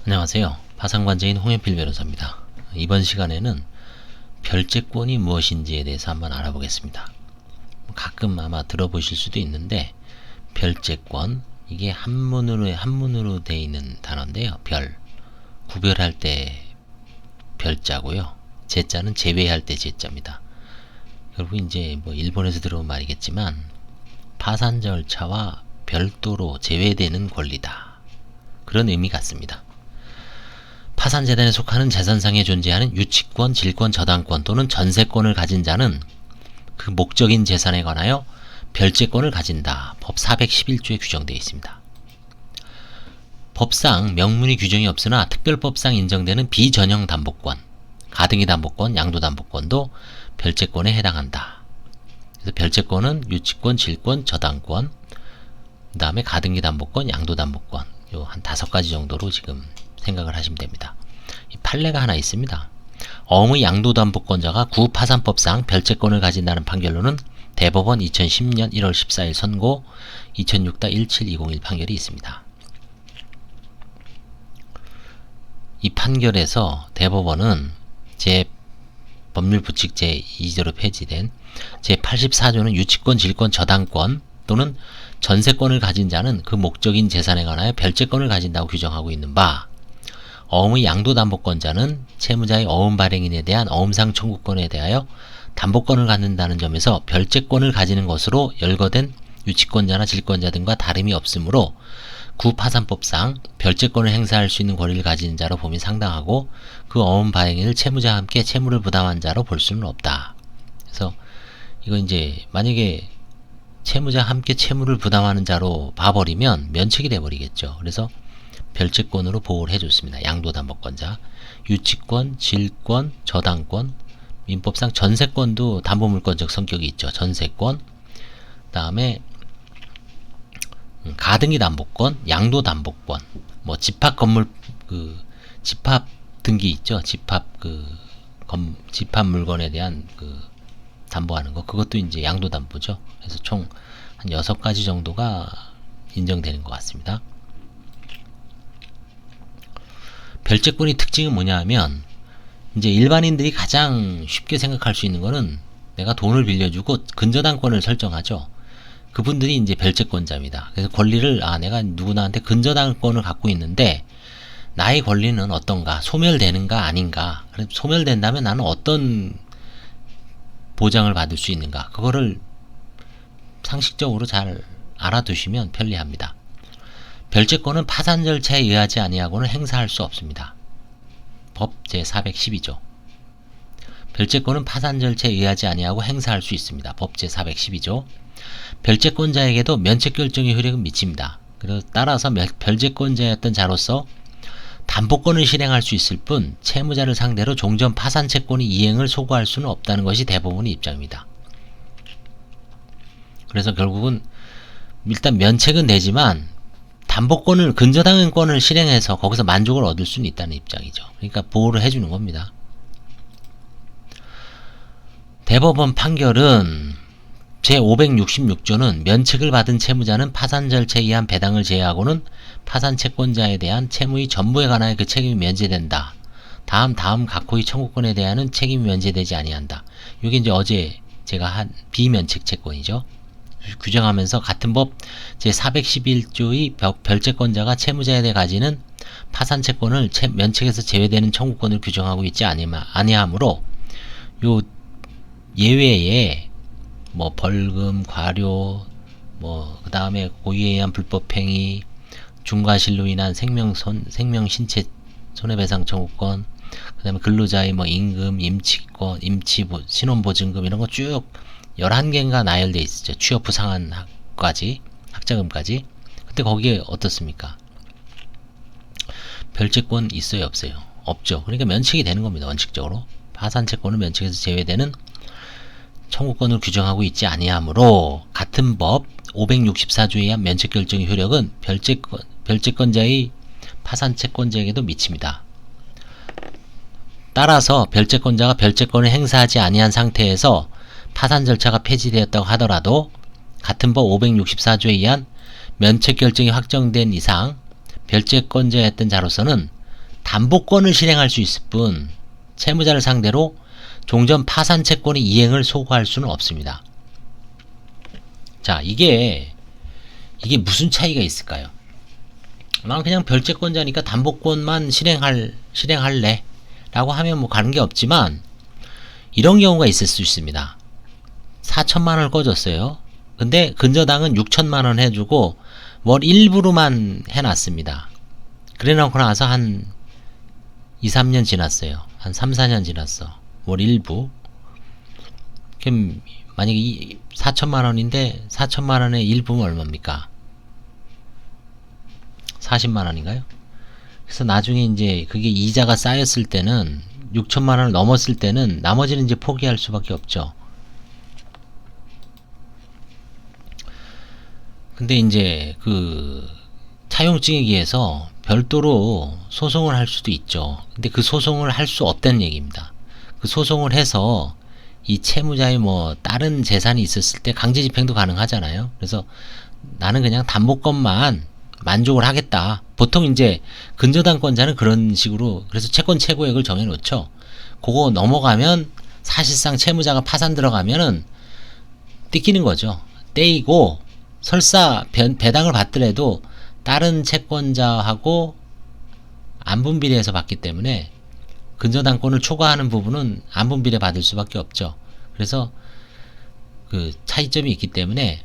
안녕하세요. 파상관제인 홍현필 변호사입니다. 이번 시간에는 별채권이 무엇인지에 대해서 한번 알아보겠습니다. 가끔 아마 들어보실 수도 있는데 별채권, 이게 한문으로 되어 있는 단어인데요. 별, 구별할 때 별자고요. 제자는 제외할 때 제자입니다. 결국 이제 일본에서 들어온 말이겠지만 파산 절차와 별도로 제외되는 권리다, 그런 의미 같습니다. 파산재단에 속하는 재산상에 존재하는 유치권, 질권, 저당권 또는 전세권을 가진 자는 그 목적인 재산에 관하여 별채권을 가진다. 법 411조에 규정되어 있습니다. 법상 명문이 규정이 없으나 특별법상 인정되는 비전형 담보권, 가등기 담보권, 양도 담보권도 별채권에 해당한다. 그래서 별채권은 유치권, 질권, 저당권, 그 다음에 가등기 담보권, 양도 담보권, 요 한 5가지 정도로 지금 생각을 하시면 됩니다. 이 판례가 하나 있습니다. 어음의 양도담보권자가 구파산법상 별채권을 가진다는 판결로는 대법원 2010년 1월 14일 선고 2006-17201 판결이 있습니다. 이 판결에서 대법원은 법률부칙 제2조로 폐지된 제84조는 유치권, 질권, 저당권 또는 전세권을 가진 자는 그 목적인 재산에 관하여 별채권을 가진다고 규정하고 있는 바, 어음의 양도담보권자는 채무자의 어음 발행인에 대한 어음상 청구권에 대하여 담보권을 갖는다는 점에서 별채권을 가지는 것으로 열거된 유치권자나 질권자 등과 다름이 없으므로 구파산법상 별채권을 행사할 수 있는 권리를 가진 자로 봄이 상당하고 그 어음 발행인을 채무자와 함께 채무를 부담한 자로 볼 수는 없다. 그래서 이거 이제 만약에 채무자와 함께 채무를 부담하는 자로 봐버리면 면책이 돼버리겠죠. 그래서 별채권으로 보호를 해줬습니다. 양도담보권자, 유치권, 질권, 저당권, 민법상 전세권도 담보물권적 성격이 있죠. 전세권, 그 다음에 가등기 담보권, 양도담보권, 집합 건물 집합 등기 있죠. 집합 물건에 대한 담보하는 거, 그것도 이제 양도담보죠. 그래서 총 한 6가지 정도가 인정되는 것 같습니다. 별채권의 특징은 뭐냐 하면, 이제 일반인들이 가장 쉽게 생각할 수 있는 거는 내가 돈을 빌려주고 근저당권을 설정하죠. 그분들이 이제 별채권자입니다. 그래서 권리를, 내가 누구나한테 근저당권을 갖고 있는데 나의 권리는 어떤가, 소멸되는가 아닌가, 소멸된다면 나는 어떤 보장을 받을 수 있는가, 그거를 상식적으로 잘 알아두시면 편리합니다. 별채권은 파산 절차에 의하지 아니하고는 행사할 수 없습니다. 법 제412조. 별채권은 파산 절차에 의하지 아니하고 행사할 수 있습니다. 법 제412조. 별채권자에게도 면책결정의 효력은 미칩니다. 그래서 따라서 별채권자였던 자로서 담보권을 실행할 수 있을 뿐 채무자를 상대로 종전 파산 채권의 이행을 소구할 수는 없다는 것이 대법원의 입장입니다. 그래서 결국은 일단 면책은 되지만 담보권을, 근저당권을 실행해서 거기서 만족을 얻을 수는 있다는 입장이죠. 그러니까 보호를 해주는 겁니다. 대법원 판결은 제566조는 면책을 받은 채무자는 파산 절차에 의한 배당을 제외하고는 파산 채권자에 대한 채무의 전부에 관하여 그 책임이 면제된다. 다음 각호의 청구권에 대한은 책임이 면제되지 아니한다. 이게 이제 어제 제가 한 비면책 채권이죠. 규정하면서 같은 법 제411조의 별채권자가 채무자에 대해 가지는 파산 채권을 면책에서 제외되는 청구권을 규정하고 있지 아니하므로 요 예외에 벌금, 과료, 그 다음에 고의에 의한 불법행위, 중과실로 인한 생명 신체 손해배상 청구권, 그 다음에 근로자의 임금, 임치권, 신원보증금 이런 거 쭉 11개가 나열되어 있죠. 취업 후 상한까지, 학자금까지. 근데 거기에 어떻습니까? 별채권 있어요, 없어요? 없죠. 그러니까 면책이 되는 겁니다. 원칙적으로. 파산채권은 면책에서 제외되는 청구권을 규정하고 있지 아니하므로 같은 법 564조에 의한 면책결정의 효력은 별채권자의 파산채권자에게도 미칩니다. 따라서 별채권자가 별채권을 행사하지 아니한 상태에서 파산 절차가 폐지되었다고 하더라도 같은 법 564조에 의한 면책결정이 확정된 이상 별채권자였던 자로서는 담보권을 실행할 수 있을 뿐 채무자를 상대로 종전 파산 채권의 이행을 소구할 수는 없습니다. 자, 이게 무슨 차이가 있을까요? 난 그냥 별채권자니까 담보권만 실행할래 라고 하면 뭐 가는 게 없지만, 이런 경우가 있을 수 있습니다. 4천만원을 꺼줬어요. 근데 근저당은 6천만원 해주고 월 일부로만 해놨습니다. 그래 놓고 나서 한 2, 3년 지났어요. 한 3, 4년 지났어. 월 일부. 그럼 만약에 4천만원인데 4천만원의 일부는 얼마입니까? 40만원인가요? 그래서 나중에 이제 그게 이자가 쌓였을 때는 6천만원을 넘었을 때는 나머지는 이제 포기할 수밖에 없죠. 근데 이제 그 차용증에 의해서 별도로 소송을 할 수도 있죠. 근데 그 소송을 할 수 없다는 얘기입니다. 그 소송을 해서 이 채무자의 뭐 다른 재산이 있었을 때 강제 집행도 가능하잖아요. 그래서 나는 그냥 담보권만 만족을 하겠다. 보통 이제 근저당권자는 그런 식으로, 그래서 채권 최고액을 정해놓죠. 그거 넘어가면 사실상 채무자가 파산 들어가면은 떼기는 거죠. 떼이고 설사 배당을 받더라도 다른 채권자하고 안분비례해서 받기 때문에 근저당권을 초과하는 부분은 안분비례 받을 수밖에 없죠. 그래서 그 차이점이 있기 때문에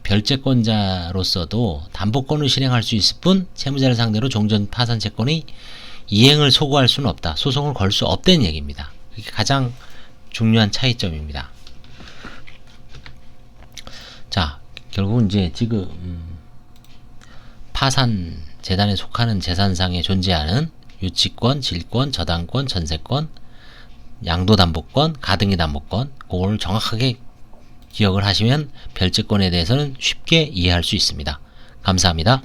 별채권자로서도 담보권을 실행할 수 있을 뿐 채무자를 상대로 종전 파산 채권의 이행을 소구할 수는 없다. 소송을 걸 수 없다는 얘기입니다. 이게 가장 중요한 차이점입니다. 자, 결국은 이제 지금 파산 재단에 속하는 재산상에 존재하는 유치권, 질권, 저당권, 전세권, 양도담보권, 가등기담보권, 그걸 정확하게 기억을 하시면 별채권에 대해서는 쉽게 이해할 수 있습니다. 감사합니다.